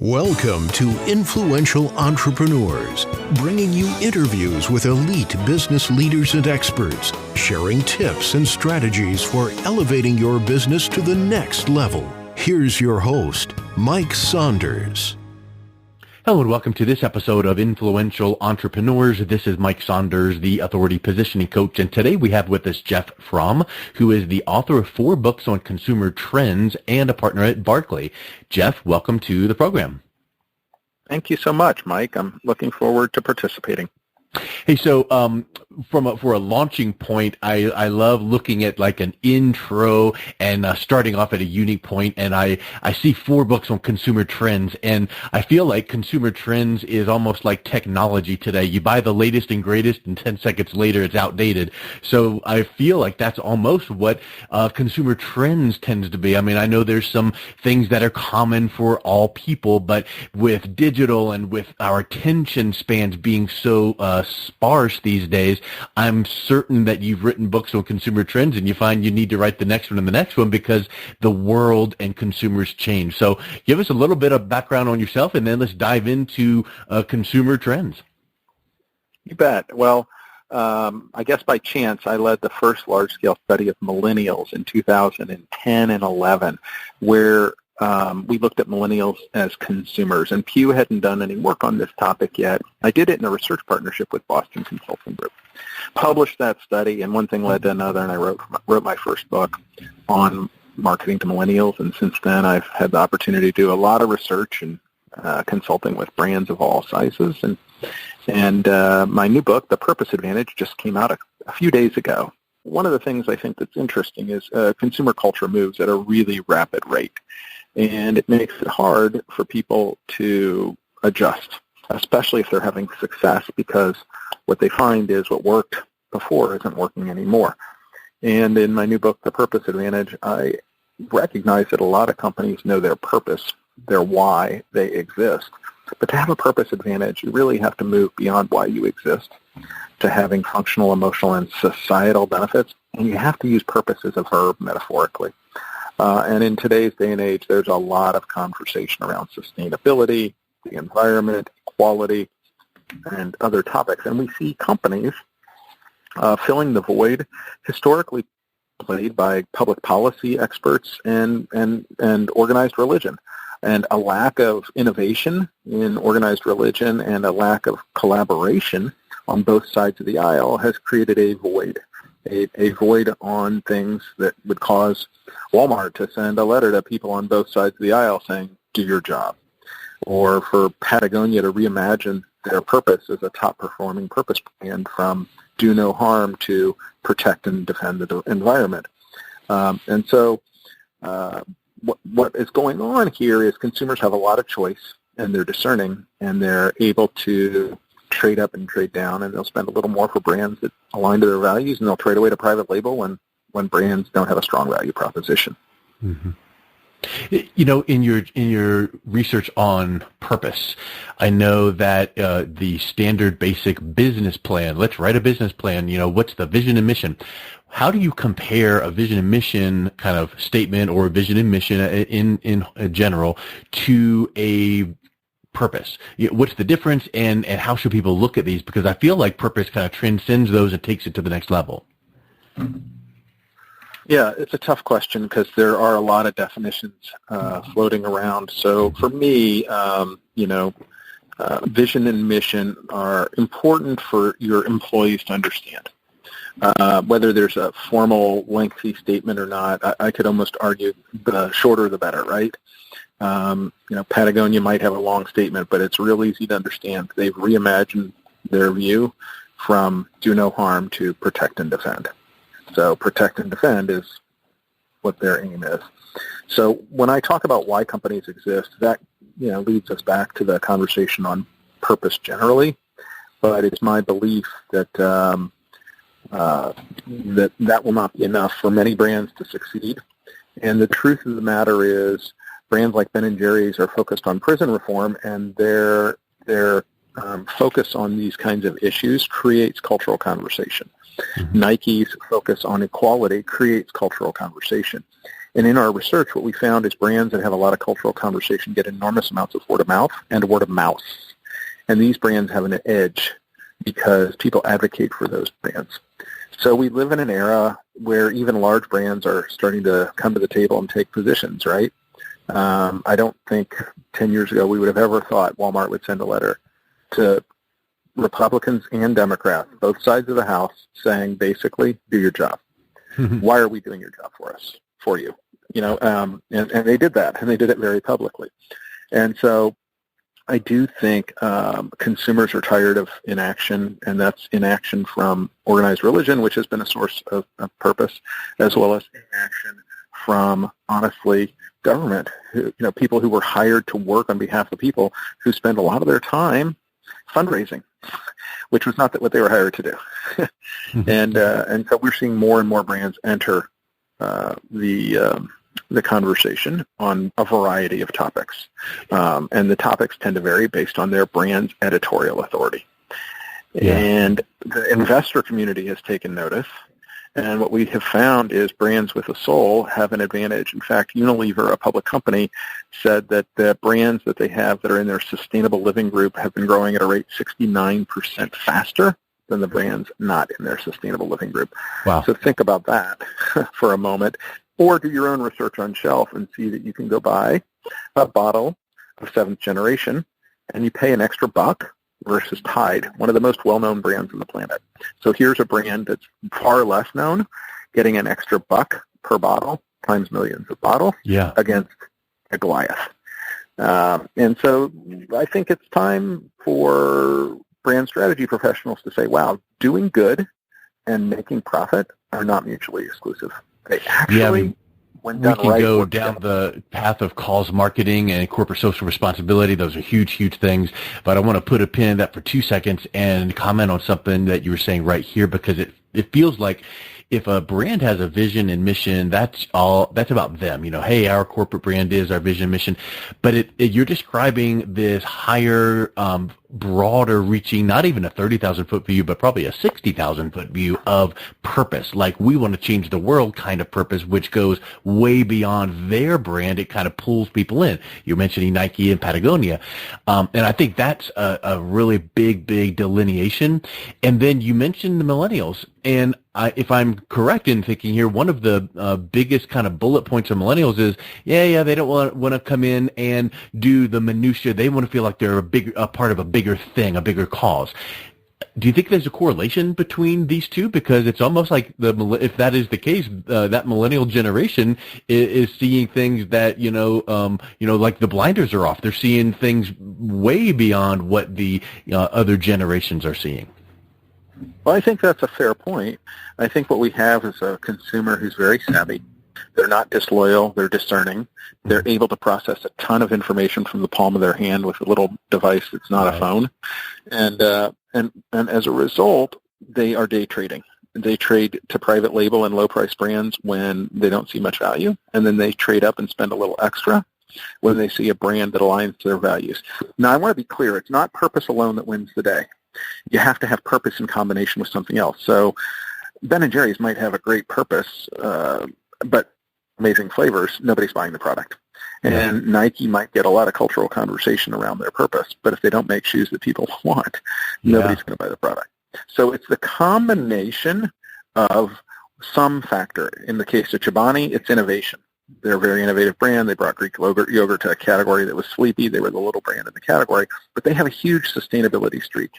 Welcome to Influential Entrepreneurs, bringing you interviews with elite business leaders and experts, sharing tips and strategies for elevating your business to the next level. Here's your host, Mike Saunders. Hello and welcome to this episode of Influential Entrepreneurs. This is Mike Saunders, the Authority Positioning Coach, and today we have with us Jeff Fromm, who is the author of 4 books on consumer trends and a partner at Barkley. Jeff, welcome to the program. Thank you so much, Mike. I'm looking forward to participating. Hey, so for a launching point, I love looking at like an intro and starting off at a unique point, and I see 4 books on consumer trends, and I feel like consumer trends is almost like technology today. You buy the latest and greatest, and 10 seconds later it's outdated. So I feel like that's almost what consumer trends tends to be. I mean, I know there's some things that are common for all people, but with digital and with our attention spans being so sparse these days, I'm certain that you've written books on consumer trends and you find you need to write the next one and the next one because the world and consumers change. So give us a little bit of background on yourself and then let's dive into consumer trends. You bet. Well, I guess by chance, I led the first large-scale study of millennials in 2010 and 11, where we looked at millennials as consumers, and Pew hadn't done any work on this topic yet. I did it in a research partnership with Boston Consulting Group. Published that study, and one thing led to another, and I wrote my first book on marketing to millennials, and since then I've had the opportunity to do a lot of research and consulting with brands of all sizes, and my new book, The Purpose Advantage, just came out a few days ago. One of the things I think that's interesting is consumer culture moves at a really rapid rate. And it makes it hard for people to adjust, especially if they're having success, because what they find is what worked before isn't working anymore. And in my new book, The Purpose Advantage, I recognize that a lot of companies know their purpose, their why they exist. But to have a purpose advantage, you really have to move beyond why you exist to having functional, emotional, and societal benefits. And you have to use purpose as a verb metaphorically. And in today's day and age, there's a lot of conversation around sustainability, the environment, equality, and other topics. And we see companies filling the void historically played by public policy experts and organized religion. And a lack of innovation in organized religion and a lack of collaboration on both sides of the aisle has created a void. A void on things that would cause Walmart to send a letter to people on both sides of the aisle saying, do your job. Or for Patagonia to reimagine their purpose as a top-performing purpose plan from do no harm to protect and defend the environment. And so what is going on here is consumers have a lot of choice, and they're discerning, and they're able to trade up and trade down, and they'll spend a little more for brands that align to their values, and they'll trade away to private label when brands don't have a strong value proposition. Mm-hmm. You know, in your research on purpose, I know that the standard basic business plan, let's write a business plan, you know, what's the vision and mission? How do you compare a vision and mission kind of statement or a vision and mission in general to a purpose? What's the difference, and how should people look at these? Because I feel like purpose kind of transcends those and takes it to the next level. Yeah, it's a tough question because there are a lot of definitions floating around. So for me, vision and mission are important for your employees to understand. Whether there's a formal, lengthy statement or not, I could almost argue the shorter the better, right? Patagonia might have a long statement, but it's real easy to understand. They've reimagined their view from do no harm to protect and defend. So protect and defend is what their aim is. So when I talk about why companies exist, that leads us back to the conversation on purpose generally. But it's my belief that that will not be enough for many brands to succeed. And the truth of the matter is, brands like Ben & Jerry's are focused on prison reform, and their focus on these kinds of issues creates cultural conversation. Mm-hmm. Nike's focus on equality creates cultural conversation. And in our research, what we found is brands that have a lot of cultural conversation get enormous amounts of word of mouth and word of mouse. And these brands have an edge because people advocate for those brands. So we live in an era where even large brands are starting to come to the table and take positions, right? I don't think 10 years ago we would have ever thought Walmart would send a letter to Republicans and Democrats, both sides of the House, saying basically, do your job. Why are we doing your job for you? And they did that, and they did it very publicly. And so I do think consumers are tired of inaction, and that's inaction from organized religion, which has been a source of purpose, as well as inaction from, honestly, government, people who were hired to work on behalf of people who spend a lot of their time fundraising, which was not what they were hired to do. And so we're seeing more and more brands enter the conversation on a variety of topics. And the topics tend to vary based on their brand's editorial authority. Yeah. And the investor community has taken notice. And what we have found is brands with a soul have an advantage. In fact, Unilever, a public company, said that the brands that they have that are in their sustainable living group have been growing at a rate 69% faster than the brands not in their sustainable living group. Wow. So think about that for a moment. Or do your own research on shelf and see that you can go buy a bottle of seventh generation and you pay an extra $1 versus Tide, one of the most well-known brands on the planet. So here's a brand that's far less known, getting an extra $1 per bottle times millions of bottles against a Goliath. And so I think it's time for brand strategy professionals to say, wow, doing good and making profit are not mutually exclusive. They actually, when done we can right, go down the path of cause marketing and corporate social responsibility. Those are huge, huge things. But I want to put a pin in that for 2 seconds and comment on something that you were saying right here, because it feels like if a brand has a vision and mission, that's about them. Hey, our corporate brand is our vision and mission. But you're describing this higher, broader reaching, not even a 30,000-foot view, but probably a 60,000-foot view of purpose. Like, we want to change the world kind of purpose, which goes way beyond their brand. It kind of pulls people in. You're mentioning Nike and Patagonia. And I think that's a really big, big delineation. And then you mentioned the millennials. And if I'm correct in thinking here, one of the biggest kind of bullet points of millennials is, they don't want to come in and do the minutia. They want to feel like they're a part of a bigger thing, a bigger cause. Do you think there's a correlation between these two? Because it's almost like if that is the case, that millennial generation is seeing things that like the blinders are off. They're seeing things way beyond what the other generations are seeing. Well, I think that's a fair point. I think what we have is a consumer who's very savvy. They're not disloyal. They're discerning. They're able to process a ton of information from the palm of their hand with a little device that's not a phone. And as a result, they are day trading. They trade to private label and low-price brands when they don't see much value, and then they trade up and spend a little extra when they see a brand that aligns to their values. Now, I want to be clear. It's not purpose alone that wins the day. You have to have purpose in combination with something else. So Ben & Jerry's might have a great purpose, but amazing flavors, nobody's buying the product. And Nike might get a lot of cultural conversation around their purpose, but if they don't make shoes that people want, nobody's going to buy the product. So it's the combination of some factor. In the case of Chobani, it's innovation. They're a very innovative brand. They brought Greek yogurt to a category that was sleepy. They were the little brand in the category, but they have a huge sustainability streak.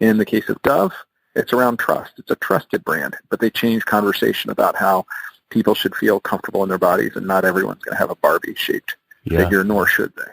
In the case of Dove, it's around trust. It's a trusted brand, but they changed conversation about how people should feel comfortable in their bodies, and not everyone's going to have a Barbie-shaped figure, nor should they.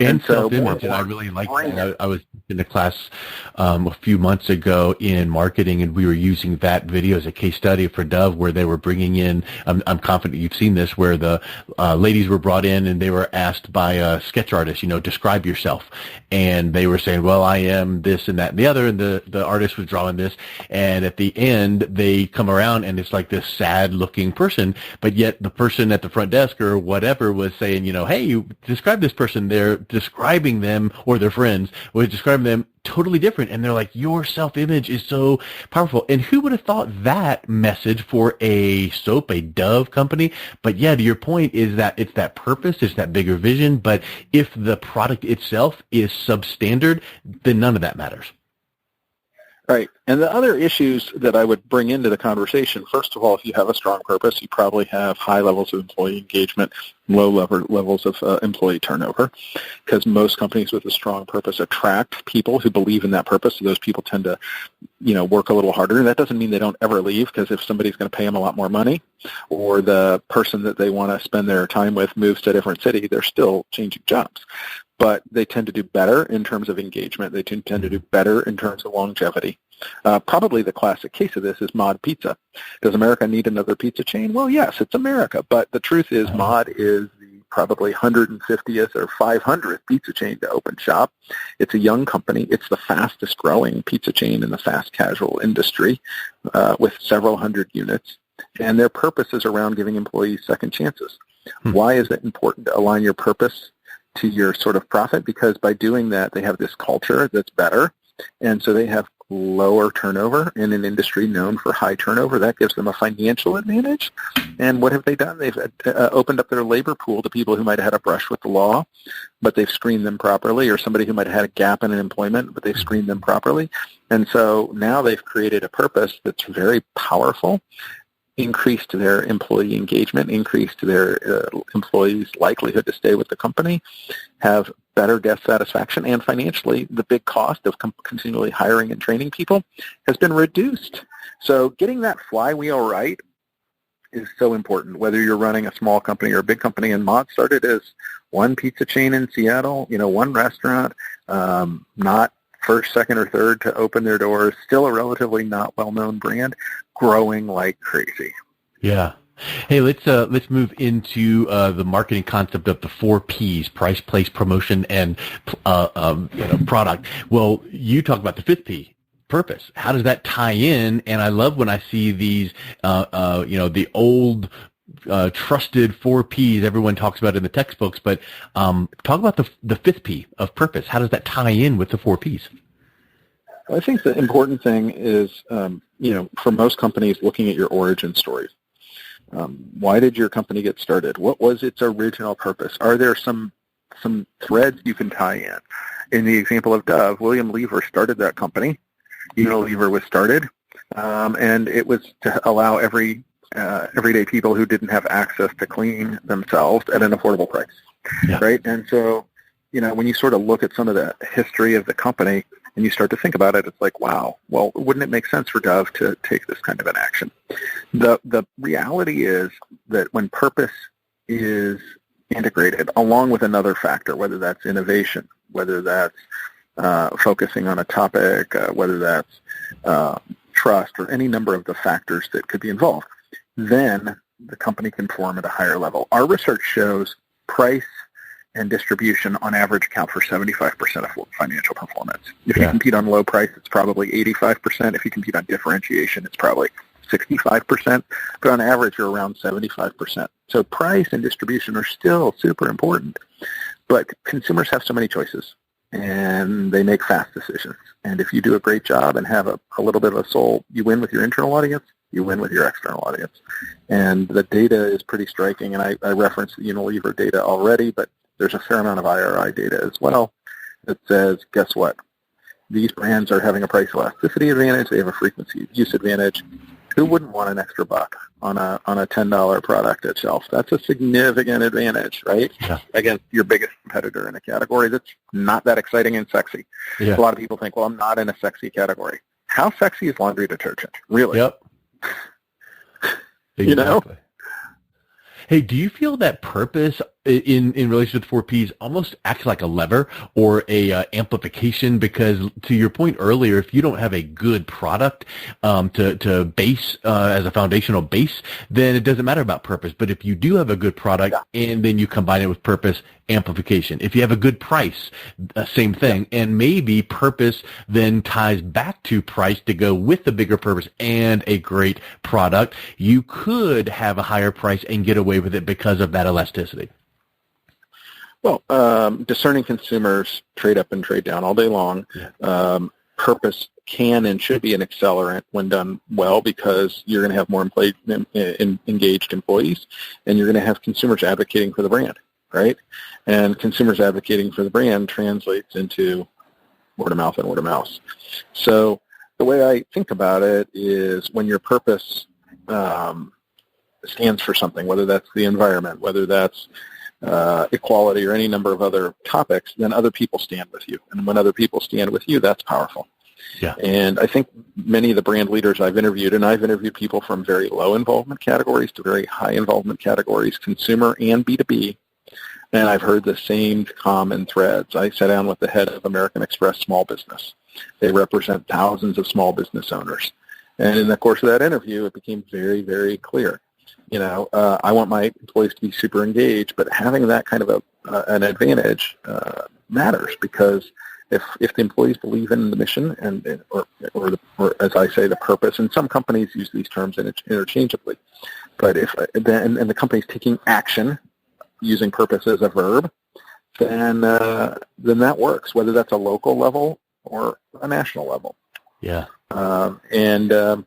And self-image, and I really like that. I was in a class a few months ago in marketing, and we were using that video as a case study for Dove, where they were bringing in, I'm confident you've seen this, where the ladies were brought in and they were asked by a sketch artist, describe yourself. And they were saying, well, I am this and that and the other, and the artist was drawing this. And at the end, they come around and it's like this sad-looking person, but yet the person at the front desk or whatever was saying, hey, you describe this person. there describing them, or their friends were describing them totally different. And they're like, your self-image is so powerful. And who would have thought that message for a soap, a Dove company? But yeah, to your point is that it's that purpose, it's that bigger vision. But if the product itself is substandard, then none of that matters. Right. And the other issues that I would bring into the conversation, first of all, if you have a strong purpose, you probably have high levels of employee engagement, low levels of employee turnover, because most companies with a strong purpose attract people who believe in that purpose. So those people tend to, work a little harder. And that doesn't mean they don't ever leave, because if somebody's going to pay them a lot more money, or the person that they want to spend their time with moves to a different city, they're still changing jobs. But they tend to do better in terms of engagement. They tend to do better in terms of longevity. Probably the classic case of this is Mod Pizza. Does America need another pizza chain? Well, yes, it's America. But the truth is Mod is the probably 150th or 500th pizza chain to open shop. It's a young company. It's the fastest growing pizza chain in the fast casual industry with several hundred units. And their purpose is around giving employees second chances. Why is it important to align your purpose to your sort of profit? Because by doing that, they have this culture that's better, and so they have lower turnover in an industry known for high turnover. That gives them a financial advantage. And what have they done? They've opened up their labor pool to people who might have had a brush with the law, but they've screened them properly, or somebody who might have had a gap in employment, but they've screened them properly. And so now they've created a purpose that's very powerful, increased their employee engagement, increased their employees' likelihood to stay with the company, have better guest satisfaction, and financially, the big cost of continually hiring and training people has been reduced. So getting that flywheel right is so important, whether you're running a small company or a big company. And Mod started as one pizza chain in Seattle, one restaurant, not first, second, or third to open their doors, still a relatively not well-known brand, growing like crazy. Yeah. Hey, let's move into the marketing concept of the 4 Ps: price, place, promotion, and product. Well, you talk about the 5th P, purpose. How does that tie in? And I love when I see these, the old trusted 4 Ps everyone talks about in the textbooks, but talk about the 5th P of purpose. How does that tie in with the 4 Ps? I think the important thing is, for most companies, looking at your origin stories. Why did your company get started? What was its original purpose? Are there some threads you can tie in? In the example of Dove, William Lever started that company. Unilever was started, and it was to allow everyday people who didn't have access to clean themselves at an affordable price, right? And so, when you sort of look at some of the history of the company and you start to think about it, it's like, wow, well, wouldn't it make sense for Dove to take this kind of an action? The reality is that when purpose is integrated along with another factor, whether that's innovation, whether that's focusing on a topic, whether that's trust, or any number of the factors that could be involved, then the company can perform at a higher level. Our research shows price and distribution on average account for 75% of financial performance. If you compete on low price, it's probably 85%. If you compete on differentiation, it's probably 65%. But on average, you're around 75%. So price and distribution are still super important. But consumers have so many choices, and they make fast decisions. And if you do a great job and have a little bit of a soul, you win with your internal audience, you win with your external audience. And the data is pretty striking, and I referenced the Unilever data already, but there's a fair amount of IRI data as well that says, guess what? These brands are having a price elasticity advantage. They have a frequency of use advantage. Who wouldn't want an extra buck on a $10 product at shelf? That's a significant advantage, right? Yeah. Against your biggest competitor in a category that's not that exciting and sexy. Yeah. A lot of people think, well, I'm not in a sexy category. How sexy is laundry detergent? Really? Yep. Exactly. Hey, do you feel that purpose in relation to the 4 Ps almost acts like a lever or a amplification? Because to your point earlier, if you don't have a good product to base as a foundational base, then it doesn't matter about purpose. But if you do have a good product and then you combine it with purpose, amplification. If you have a good price, same thing. And maybe purpose then ties back to price to go with the bigger purpose and a great product. You could have a higher price and get away with it because of that elasticity. Well, discerning consumers trade up and trade down all day long. Yeah. Purpose can and should be an accelerant when done well, because you're going to have more engaged employees, and you're going to have consumers advocating for the brand, right? And consumers advocating for the brand translates into word of mouth and word of mouth. So the way I think about it is, when your purpose stands for something, whether that's the environment, whether that's equality, or any number of other topics, then other people stand with you. And when other people stand with you, that's powerful. Yeah. And I think many of the brand leaders I've interviewed, and I've interviewed people from very low involvement categories to very high involvement categories, consumer and B2B, and I've heard the same common threads. I sat down with the head of American Express Small Business. They represent thousands of small business owners. And in the course of that interview, it became very, very clear. I want my employees to be super engaged, but having that kind of an advantage matters, because if the employees believe in the mission or as I say, the purpose, and some companies use these terms interchangeably, but if the company's taking action using purpose as a verb, then that works, whether that's a local level or a national level. Yeah. The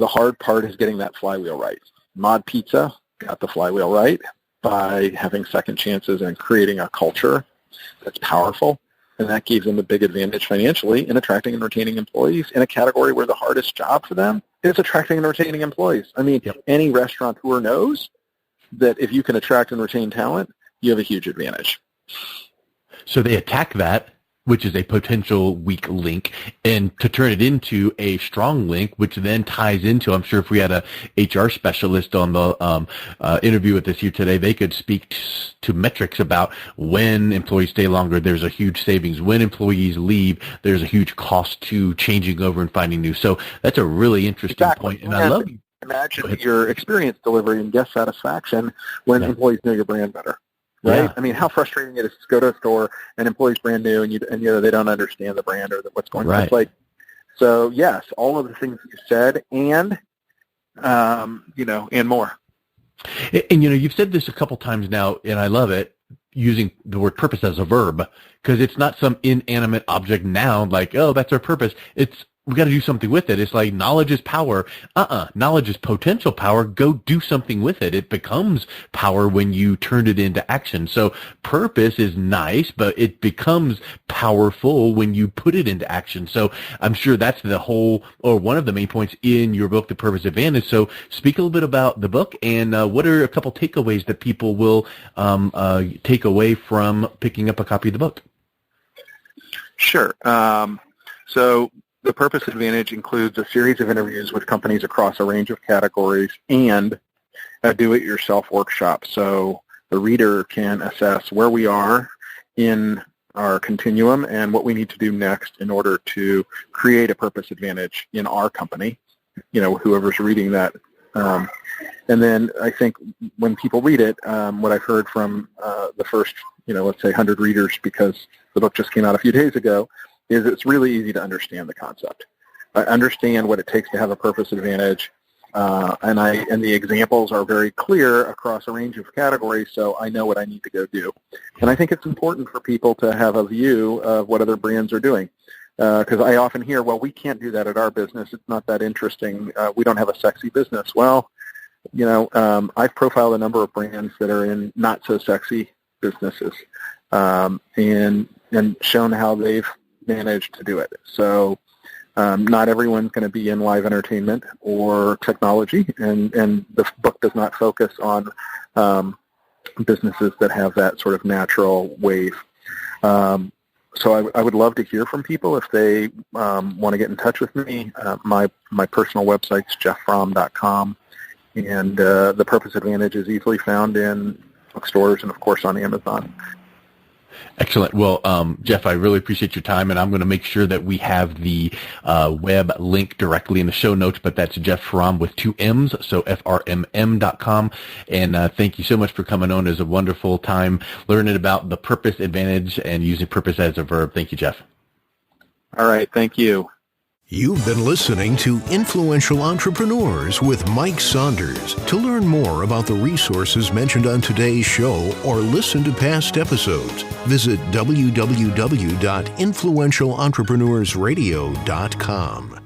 hard part is getting that flywheel right. Mod Pizza got the flywheel right by having second chances and creating a culture that's powerful, and that gave them a big advantage financially in attracting and retaining employees in a category where the hardest job for them is attracting and retaining employees. I mean, Any restaurateur knows that if you can attract and retain talent, you have a huge advantage. So they attack that, which is a potential weak link, and to turn it into a strong link, which then ties into, I'm sure if we had a HR specialist on the interview with us here today, they could speak to metrics about when employees stay longer, there's a huge savings. When employees leave, there's a huge cost to changing over and finding new. So that's a really interesting point, and I love you. Imagine your experience delivery and guest satisfaction when employees know your brand better. Right? Yeah. I mean, how frustrating it is to go to a store and employees brand new, and they don't understand the brand or what's going on. It's like, so yes, all of the things you said, and and more. And you've said this a couple times now, and I love it, using the word purpose as a verb, because it's not some inanimate object noun like, oh, that's our purpose. We got to do something with it. It's like knowledge is power. Knowledge is potential power. Go do something with it. It becomes power when you turn it into action. So purpose is nice, but it becomes powerful when you put it into action. So I'm sure that's one of the main points in your book, The Purpose Advantage. So speak a little bit about the book, and what are a couple takeaways that people will take away from picking up a copy of the book? Sure. So The Purpose Advantage includes a series of interviews with companies across a range of categories and a do-it-yourself workshop, so the reader can assess where we are in our continuum and what we need to do next in order to create a purpose advantage in our company, whoever's reading that. And then I think when people read it, what I've heard from the first, let's say 100 readers, because the book just came out a few days ago, is it's really easy to understand the concept. I understand what it takes to have a purpose advantage, and the examples are very clear across a range of categories, so I know what I need to go do. And I think it's important for people to have a view of what other brands are doing, because I often hear, well, we can't do that at our business. It's not that interesting. We don't have a sexy business. Well, I've profiled a number of brands that are in not-so-sexy businesses and shown how they've managed to do it. So not everyone's going to be in live entertainment or technology, and the book does not focus on businesses that have that sort of natural wave. So I would love to hear from people if they want to get in touch with me. My personal website's jefffromm.com, and The Purpose Advantage is easily found in bookstores and, of course, on Amazon. Excellent. Well, Jeff, I really appreciate your time, and I'm going to make sure that we have the web link directly in the show notes, but that's Jeff Fromm with 2 M's, so FRMM.com. And thank you so much for coming on. It was a wonderful time learning about the purpose advantage and using purpose as a verb. Thank you, Jeff. All right. Thank you. You've been listening to Influential Entrepreneurs with Mike Saunders. To learn more about the resources mentioned on today's show or listen to past episodes, visit www.influentialentrepreneurssradio.com.